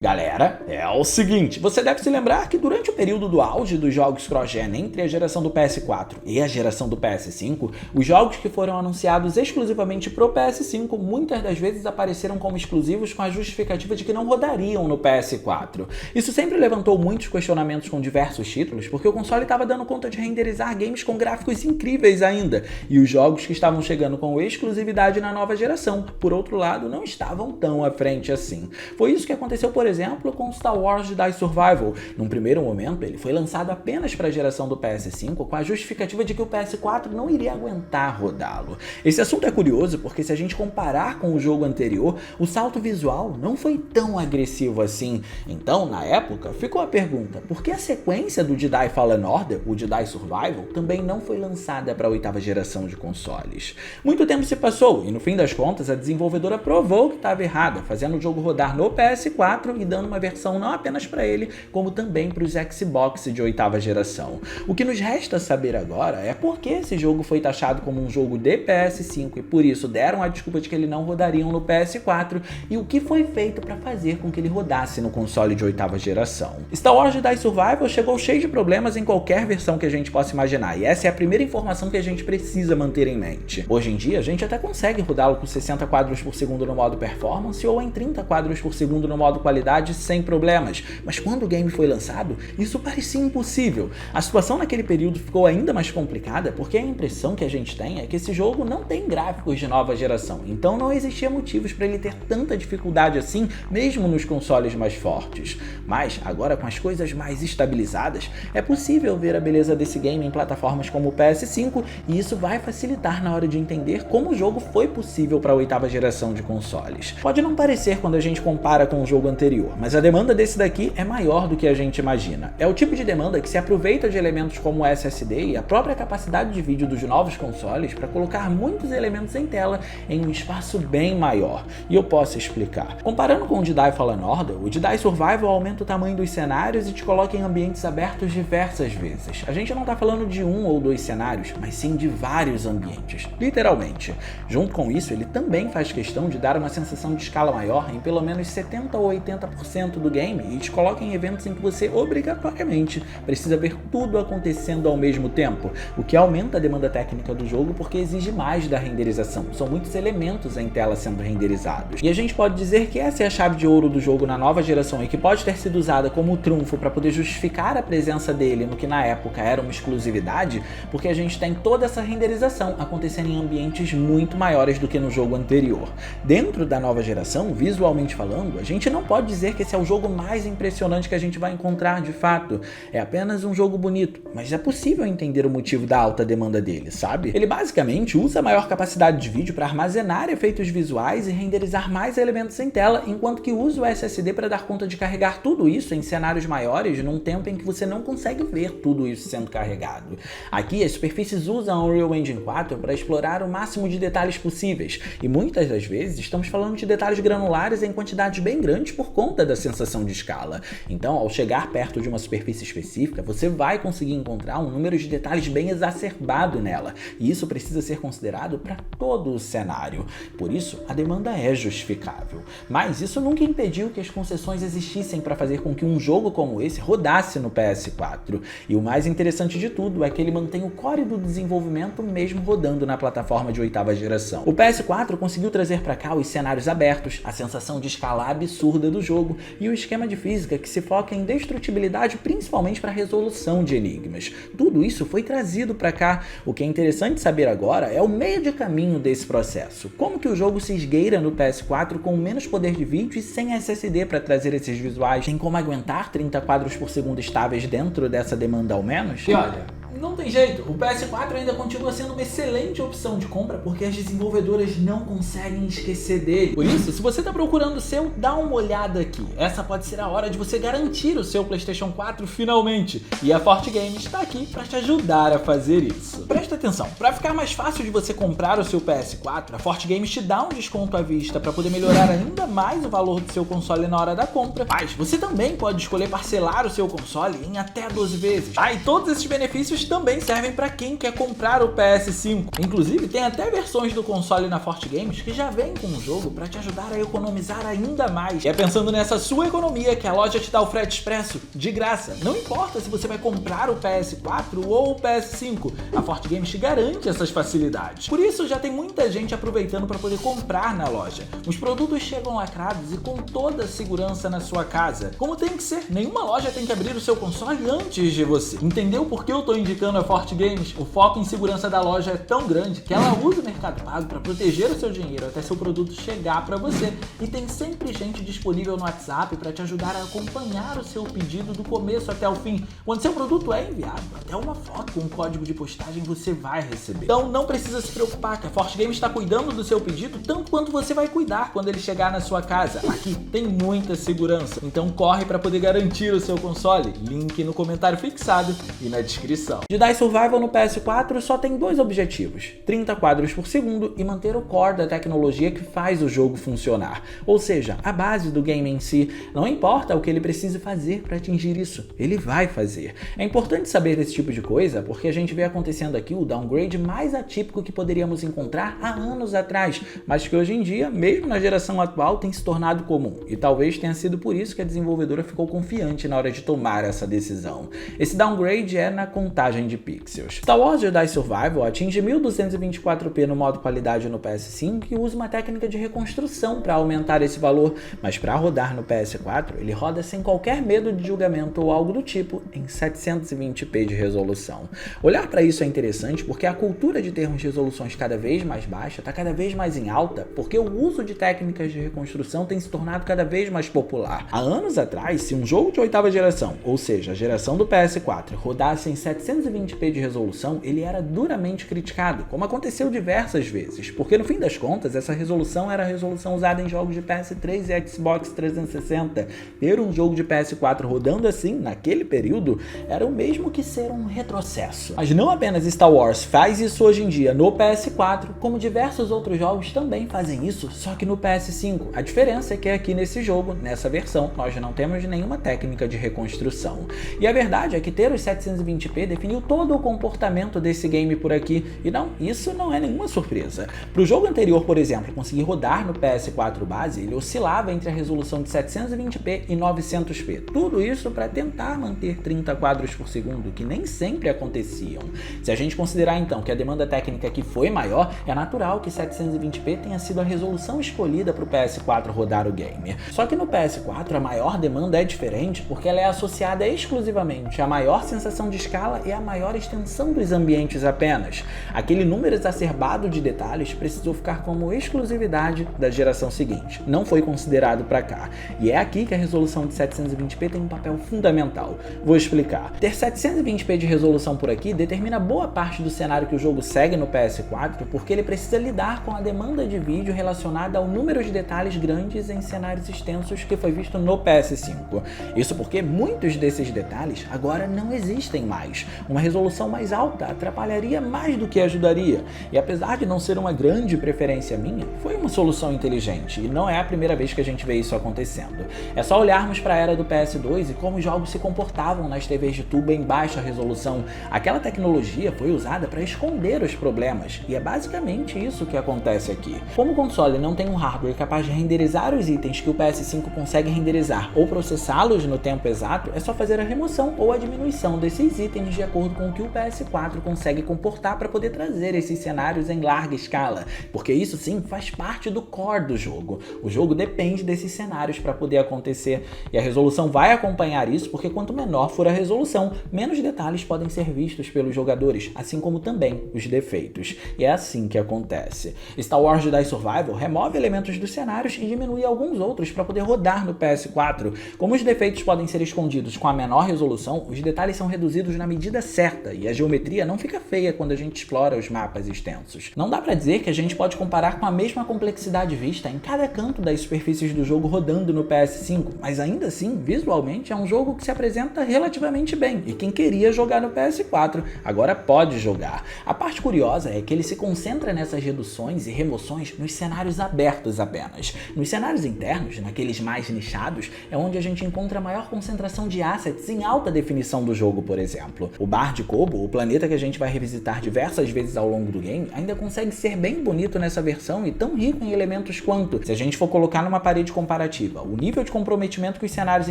Galera, é o seguinte, você deve se lembrar que durante o período do auge dos jogos cross-gen entre a geração do PS4 e a geração do PS5, os jogos que foram anunciados exclusivamente pro PS5 muitas das vezes apareceram como exclusivos com a justificativa de que não rodariam no PS4. Isso sempre levantou muitos questionamentos com diversos títulos, porque o console estava dando conta de renderizar games com gráficos incríveis ainda, e os jogos que estavam chegando com exclusividade na nova geração, por outro lado, não estavam tão à frente assim. Foi isso que aconteceu, por exemplo, com Star Wars Jedi Survival. Num primeiro momento, ele foi lançado apenas para a geração do PS5 com a justificativa de que o PS4 não iria aguentar rodá-lo. Esse assunto é curioso porque se a gente comparar com o jogo anterior, o salto visual não foi tão agressivo assim. Então, na época, ficou a pergunta, por que a sequência do Jedi Fallen Order, o Jedi Survival, também não foi lançada para a 8ª geração de consoles? Muito tempo se passou e no fim das contas a desenvolvedora provou que estava errada, fazendo o jogo rodar no PS4 e dando uma versão não apenas para ele, como também para os Xbox de 8ª geração. O que nos resta saber agora é por que esse jogo foi taxado como um jogo de PS5 e por isso deram a desculpa de que ele não rodariam no PS4 e o que foi feito para fazer com que ele rodasse no console de 8ª geração. Star Wars Jedi Survival chegou cheio de problemas em qualquer versão que a gente possa imaginar e essa é a primeira informação que a gente precisa manter em mente. Hoje em dia a gente até consegue rodá-lo com 60 quadros por segundo no modo performance ou em 30 quadros por segundo no modo qualidade sem problemas, mas quando o game foi lançado, isso parecia impossível. A situação naquele período ficou ainda mais complicada porque a impressão que a gente tem é que esse jogo não tem gráficos de nova geração, então não existia motivos para ele ter tanta dificuldade assim, mesmo nos consoles mais fortes. Mas agora com as coisas mais estabilizadas, é possível ver a beleza desse game em plataformas como o PS5 e isso vai facilitar na hora de entender como o jogo foi possível para a 8ª geração de consoles. Pode não parecer quando a gente compara com o jogo anterior, mas a demanda desse daqui é maior do que a gente imagina. É o tipo de demanda que se aproveita de elementos como o SSD e a própria capacidade de vídeo dos novos consoles para colocar muitos elementos em tela em um espaço bem maior. E eu posso explicar. Comparando com o Jedi Fallen Order, o Jedi Survival aumenta o tamanho dos cenários e te coloca em ambientes abertos diversas vezes. A gente não está falando de um ou dois cenários, mas sim de vários ambientes, literalmente. Junto com isso, ele também faz questão de dar uma sensação de escala maior em pelo menos 70 ou 80% do game e te coloca em eventos em que você obrigatoriamente precisa ver tudo acontecendo ao mesmo tempo, o que aumenta a demanda técnica do jogo porque exige mais da renderização. São muitos elementos em tela sendo renderizados. E a gente pode dizer que essa é a chave de ouro do jogo na nova geração e que pode ter sido usada como trunfo para poder justificar a presença dele no que na época era uma exclusividade, porque a gente tem toda essa renderização acontecendo em ambientes muito maiores do que no jogo anterior. Dentro da nova geração, visualmente falando, a gente não pode dizer que esse é o jogo mais impressionante que a gente vai encontrar de fato. É apenas um jogo bonito, mas é possível entender o motivo da alta demanda dele, sabe? Ele basicamente usa a maior capacidade de vídeo para armazenar efeitos visuais e renderizar mais elementos em tela, enquanto que usa o SSD para dar conta de carregar tudo isso em cenários maiores num tempo em que você não consegue ver tudo isso sendo carregado. Aqui as superfícies usam a Unreal Engine 4 para explorar o máximo de detalhes possíveis, e muitas das vezes estamos falando de detalhes granulares em quantidades bem grandes por conta da sensação de escala. Então, ao chegar perto de uma superfície específica, você vai conseguir encontrar um número de detalhes bem exacerbado nela, e isso precisa ser considerado para todo o cenário. Por isso, a demanda é justificável. Mas isso nunca impediu que as concessões existissem para fazer com que um jogo como esse rodasse no PS4. E o mais interessante de tudo é que ele mantém o core do desenvolvimento mesmo rodando na plataforma de 8ª geração. O PS4 conseguiu trazer para cá os cenários abertos, a sensação de escala absurda do jogo e o esquema de física que se foca em destrutibilidade principalmente para resolução de enigmas. Tudo isso foi trazido para cá. O que é interessante saber agora é o meio de caminho desse processo. Como que o jogo se esgueira no PS4 com menos poder de vídeo e sem SSD para trazer esses visuais? Tem como aguentar 30 quadros por segundo estáveis dentro dessa demanda ao menos? E olha, não tem jeito, o PS4 ainda continua sendo uma excelente opção de compra porque as desenvolvedoras não conseguem esquecer dele. Por isso, se você está procurando o seu, dá uma olhada aqui. Essa pode ser a hora de você garantir o seu PlayStation 4 finalmente. E a Forte Games está aqui para te ajudar a fazer isso. Presta atenção, para ficar mais fácil de você comprar o seu PS4, a Forte Games te dá um desconto à vista para poder melhorar ainda mais o valor do seu console na hora da compra. Mas você também pode escolher parcelar o seu console em até 12 vezes. E todos esses benefícios benefícios também servem para quem quer comprar o PS5. Inclusive, tem até versões do console na Forte Games que já vem com o jogo para te ajudar a economizar ainda mais. E é pensando nessa sua economia que a loja te dá o frete expresso de graça. Não importa se você vai comprar o PS4 ou o PS5, a Forte Games te garante essas facilidades. Por isso, já tem muita gente aproveitando para poder comprar na loja. Os produtos chegam lacrados e com toda a segurança na sua casa. Como tem que ser, nenhuma loja tem que abrir o seu console antes de você. Entendeu por que eu tô indicando a Forte Games? O foco em segurança da loja é tão grande que ela usa o Mercado Pago para proteger o seu dinheiro até seu produto chegar para você. E tem sempre gente disponível no WhatsApp para te ajudar a acompanhar o seu pedido do começo até o fim. Quando seu produto é enviado, até uma foto com um código de postagem você vai receber. Então não precisa se preocupar, que a Forte Games está cuidando do seu pedido tanto quanto você vai cuidar quando ele chegar na sua casa. Aqui tem muita segurança, então corre para poder garantir o seu console. Link no comentário fixado e na descrição. Jedi Survival no PS4 só tem dois objetivos: 30 quadros por segundo e manter o core da tecnologia que faz o jogo funcionar. Ou seja, a base do game em si. Não importa o que ele precise fazer para atingir isso, ele vai fazer. É importante saber desse tipo de coisa porque a gente vê acontecendo aqui o downgrade mais atípico que poderíamos encontrar há anos atrás, mas que hoje em dia, mesmo na geração atual, tem se tornado comum. E talvez tenha sido por isso que a desenvolvedora ficou confiante na hora de tomar essa decisão. Esse downgrade é na contagem de pixels. Star Wars Jedi Survival atinge 1224p no modo qualidade no PS5 e usa uma técnica de reconstrução para aumentar esse valor, mas para rodar no PS4 ele roda sem qualquer medo de julgamento ou algo do tipo em 720p de resolução. Olhar para isso é interessante porque a cultura de termos resoluções cada vez mais baixa está cada vez mais em alta, porque o uso de técnicas de reconstrução tem se tornado cada vez mais popular. Há anos atrás, se um jogo de 8ª geração, ou seja, a geração do PS4, rodasse em 720p de resolução, ele era duramente criticado, como aconteceu diversas vezes, porque no fim das contas essa resolução era a resolução usada em jogos de PS3 e Xbox 360. Ter um jogo de PS4 rodando assim, naquele período, era o mesmo que ser um retrocesso. Mas não apenas Star Wars faz isso hoje em dia no PS4, como diversos outros jogos também fazem isso, só que no PS5. A diferença é que aqui nesse jogo, nessa versão, nós não temos nenhuma técnica de reconstrução. E a verdade é que ter os 720p definiu todo o comportamento desse game por aqui, e não, isso não é nenhuma surpresa. Para o jogo anterior, por exemplo, conseguir rodar no PS4 base, ele oscilava entre a resolução de 720p e 900p. Tudo isso para tentar manter 30 quadros por segundo, que nem sempre aconteciam. Se a gente considerar então que a demanda técnica aqui foi maior, é natural que 720p tenha sido a resolução escolhida para o PS4 rodar o game. Só que no PS4 a maior demanda é diferente porque ela é associada exclusivamente à maior sensação de escala e à maior extensão dos ambientes apenas. Aquele número exacerbado de detalhes precisou ficar como exclusividade da geração seguinte. Não foi considerado para cá. E é aqui que a resolução de 720p tem um papel fundamental. Vou explicar. Ter 720p de resolução por aqui determina boa parte do cenário que o jogo segue no PS4 porque ele precisa lidar com a demanda de vídeo relacionada ao número de detalhes grandes em cenários extensos que foi visto no PS5. Isso porque muitos desses detalhes agora não existem mais. Uma resolução mais alta atrapalharia mais do que ajudaria. E apesar de não ser uma grande preferência minha, foi uma solução inteligente e não é a primeira vez que a gente vê isso acontecendo. É só olharmos para a era do PS2 e como os jogos se comportavam nas TVs de tubo em baixa resolução. Aquela tecnologia foi usada para esconder os problemas e é basicamente isso que acontece aqui. Como o console não tem um hardware capaz de renderizar os itens que o PS5 consegue renderizar ou processá-los no tempo exato, é só fazer a remoção ou a diminuição desses itens de acordo com o que o PS4 consegue comportar para poder trazer esses cenários em larga escala, porque isso sim faz parte do core do jogo. O jogo depende desses cenários para poder acontecer e a resolução vai acompanhar isso porque quanto menor for a resolução, menos detalhes podem ser vistos pelos jogadores, assim como também os defeitos. E é assim que acontece. Star Wars Jedi Survival remove elementos dos cenários e diminui alguns outros para poder rodar no PS4. Como os defeitos podem ser escondidos com a menor resolução, os detalhes são reduzidos na medida certa e a geometria não fica feia quando a gente explora os mapas extensos. Não dá para dizer que a gente pode comparar com a mesma complexidade vista em cada canto das superfícies do jogo rodando no PS5, mas ainda assim, visualmente, é um jogo que se apresenta relativamente bem e quem queria jogar no PS4 agora pode jogar. A parte curiosa é que ele se concentra nessas reduções e remoções nos cenários abertos apenas. Nos cenários internos, naqueles mais nichados, é onde a gente encontra a maior concentração de assets em alta definição do jogo, por exemplo. O Bar de Koboh, o planeta que a gente vai revisitar diversas vezes ao longo do game, ainda consegue ser bem bonito nessa versão e tão rico em elementos quanto, se a gente for colocar numa parede comparativa, o nível de comprometimento que os cenários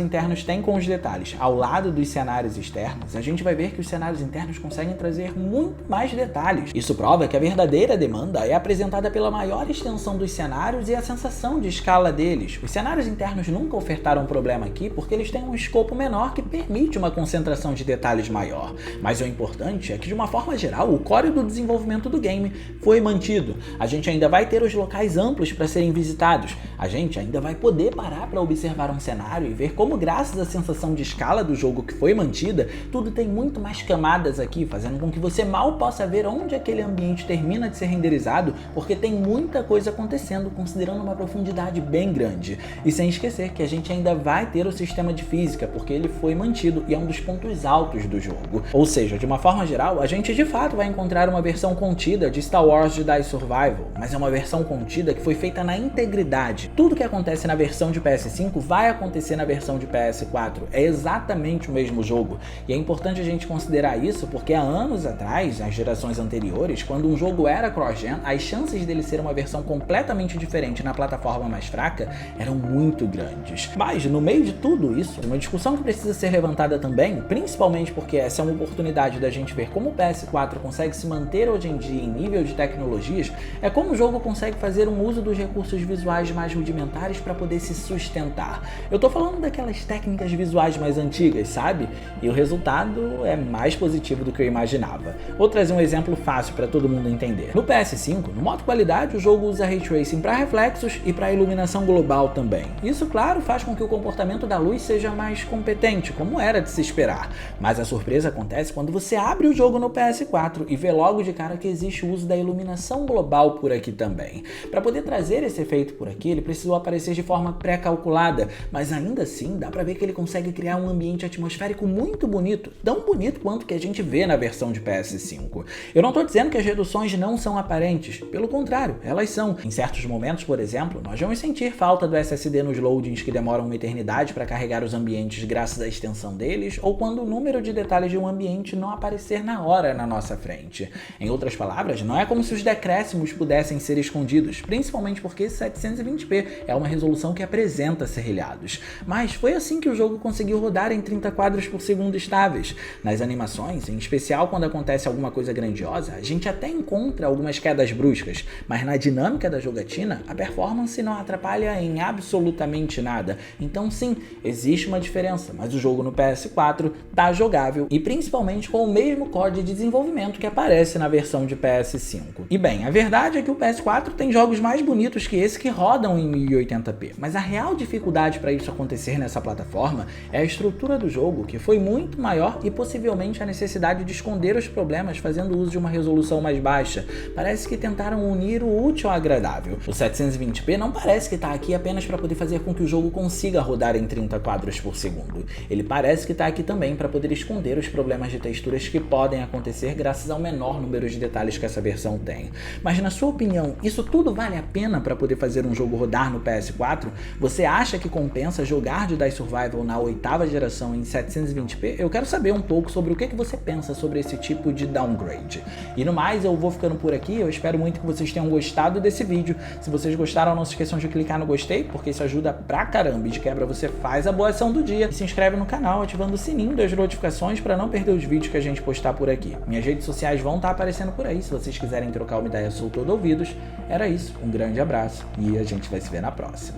internos têm com os detalhes ao lado dos cenários externos, a gente vai ver que os cenários internos conseguem trazer muito mais detalhes. Isso prova que a verdadeira demanda é apresentada pela maior extensão dos cenários e a sensação de escala deles. Os cenários internos nunca ofertaram problema aqui porque eles têm um escopo menor que permite uma concentração de detalhes maior. Mas o importante é que, de uma forma geral, o core do desenvolvimento do game foi mantido. A gente ainda vai ter os locais amplos para serem visitados. A gente ainda vai poder parar para observar um cenário e ver como, graças à sensação de escala do jogo que foi mantida, tudo tem muito mais camadas aqui, fazendo com que você mal possa ver onde aquele ambiente termina de ser renderizado, porque tem muita coisa acontecendo, considerando uma profundidade bem grande. E sem esquecer que a gente ainda vai ter o sistema de física, porque ele foi mantido e é um dos pontos altos do jogo. Ou seja, de uma forma geral, a gente de fato vai encontrar uma versão contida de Star Wars Jedi Survival, mas é uma versão contida que foi feita na integridade. Tudo que acontece na versão de PS5 vai acontecer na versão de PS4. É exatamente o mesmo jogo. E é importante a gente considerar isso porque há anos atrás, nas gerações anteriores, quando um jogo era cross-gen, as chances dele ser uma versão completamente diferente na plataforma mais fraca eram muito grandes. Mas, no meio de tudo isso, uma discussão que precisa ser levantada também, principalmente porque essa é uma oportunidade da gente ver como o PS4 consegue se manter hoje em dia em nível de tecnologias, é como o jogo consegue fazer um uso dos recursos visuais mais rudimentares para poder se sustentar. Eu tô falando daquelas técnicas visuais mais antigas, sabe? E o resultado é mais positivo do que eu imaginava. Vou trazer um exemplo fácil para todo mundo entender. No PS5, no modo qualidade, o jogo usa Ray Tracing para reflexos e para iluminação global também. Isso, claro, faz com que o comportamento da luz seja mais competente, como era de se esperar. Mas a surpresa acontece quando você abre o jogo no PS4 e vê logo de cara que existe o uso da iluminação global por aqui também. Para poder trazer esse efeito por aqui, ele precisou aparecer de forma pré-calculada, mas ainda assim dá para ver que ele consegue criar um ambiente atmosférico muito bonito, tão bonito quanto que a gente vê na versão de PS5. Eu não estou dizendo que as reduções não são aparentes, pelo contrário, elas são. Em certos momentos, por exemplo, nós vamos sentir falta do SSD nos loadings que demoram uma eternidade para carregar os ambientes graças à extensão deles, ou quando o número de detalhes de um ambiente não aparecer na hora na nossa frente. Em outras palavras, não é como se os decréscimos pudessem ser escondidos, principalmente porque 720p é uma resolução que apresenta serrilhados. Mas foi assim que o jogo conseguiu rodar em 30 quadros por segundo estáveis. Nas animações, em especial quando acontece alguma coisa grandiosa, a gente até encontra algumas quedas bruscas, mas na dinâmica da jogatina, a performance não atrapalha em absolutamente nada. Então sim, existe uma diferença, mas o jogo no PS4 tá jogável e principalmente com o mesmo core de desenvolvimento que aparece na versão de PS5. E bem, a verdade é que o PS4 tem jogos mais bonitos que esse que rodam em 1080p, mas a real dificuldade para isso acontecer nessa plataforma é a estrutura do jogo, que foi muito maior, e possivelmente a necessidade de esconder os problemas fazendo uso de uma resolução mais baixa. Parece que tentaram unir o útil ao agradável. O 720p não parece que está aqui apenas para poder fazer com que o jogo consiga rodar em 30 quadros por segundo. Ele parece que está aqui também para poder esconder os problemas de texturas que podem acontecer graças ao menor número de detalhes que essa versão tem. Mas na sua opinião, isso tudo vale a pena para poder fazer um jogo rodar no PS4? Você acha que compensa jogar Jedi Survival na 8ª geração em 720p? Eu quero saber um pouco sobre o que você pensa sobre esse tipo de downgrade. E no mais, eu vou ficando por aqui. Eu espero muito que vocês tenham gostado desse vídeo. Se vocês gostaram, não se esqueçam de clicar no gostei, porque isso ajuda pra caramba. E de quebra, você faz a boa ação do dia e se inscreve no canal ativando o sininho das notificações para não perder os vídeos que a gente postar por aqui. Minhas redes sociais vão estar aparecendo por aí, se vocês quiserem trocar uma ideia, sou todo ouvidos. Era isso, um grande abraço e a gente vai se ver na próxima.